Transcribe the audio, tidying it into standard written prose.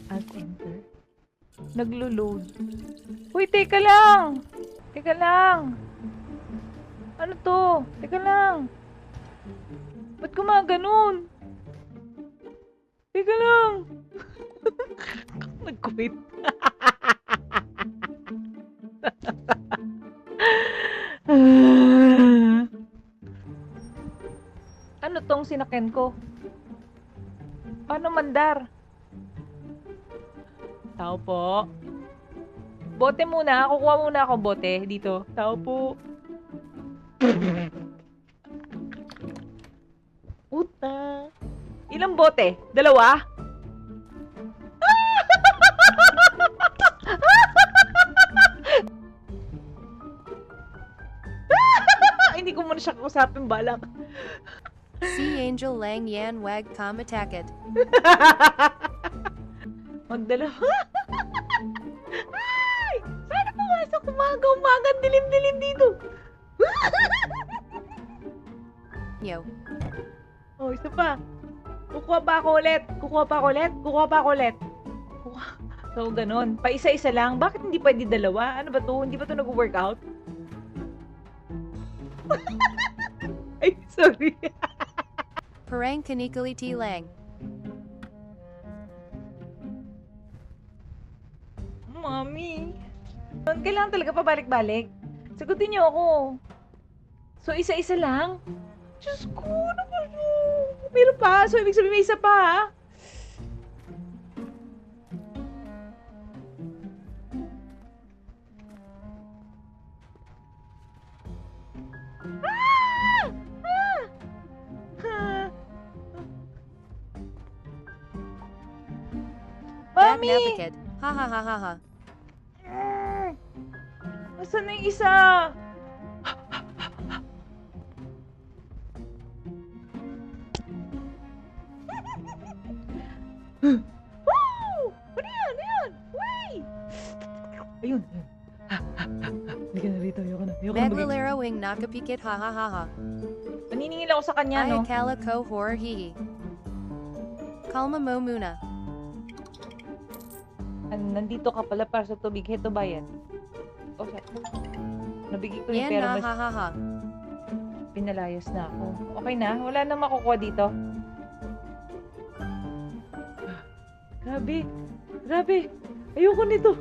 Alt enter. Naglo-load. Uy, teka lang! Teka lang! Ano to? Teka lang! Ba't gumaganon? Teka lang! Nag-quit. Ano tong sinakyan ko? Paano mandar? Tao po. Bote muna. Kukuha muna ako bote dito. Tao po. Puta. Ilang bote? Dalawa? Hindi ko muna siya kausapin balak. Si Angel Lang Yan Wag Kam Attacket. Magdalawa. Ay! Sana pumasok umaga-umaga. Dilim-dilim dito. Yo. Oh, isa pa. Kukuha pa ako ulit. Kukuha pa ako ulit. Kukuha pa ako ulit. So, ganun. Pa isa-isa lang. Bakit hindi pwede dalawa? Ano ba to? Hindi ba to nag-workout? Ay, sorry. Parang Kanikali T Lang. Mami. Kailangan talaga pabalik-balik. Sagutin niyo ako. So, isa-isa lang? Diyos ko, ano ba ito? Meron pa. So, ibig sabihin may isa pa, ha? Ah! Ah! Ah! Bad Mami! Navakid. Ha ha ha ha ha. Nasaan na yung isa? Woo! Ano yan? Ano yan? Wait! Ayun. Hindi ka na rito. Ayoko na. Ayoko na maging... Maglalaro wing Nakapikit ha ha ha ha. Maniningil ako sa kanya, no? Ayakala ko horror hihi. Kalma mo muna. Nandito ka pala para sa tubig. Heto ba yan? O, nabigay ko yung Yan pera. ha Mas ha ha ha. pinalayas na ako. Okay na? Wala na makukuha dito. Grabe. Grabe. Ayoko nito.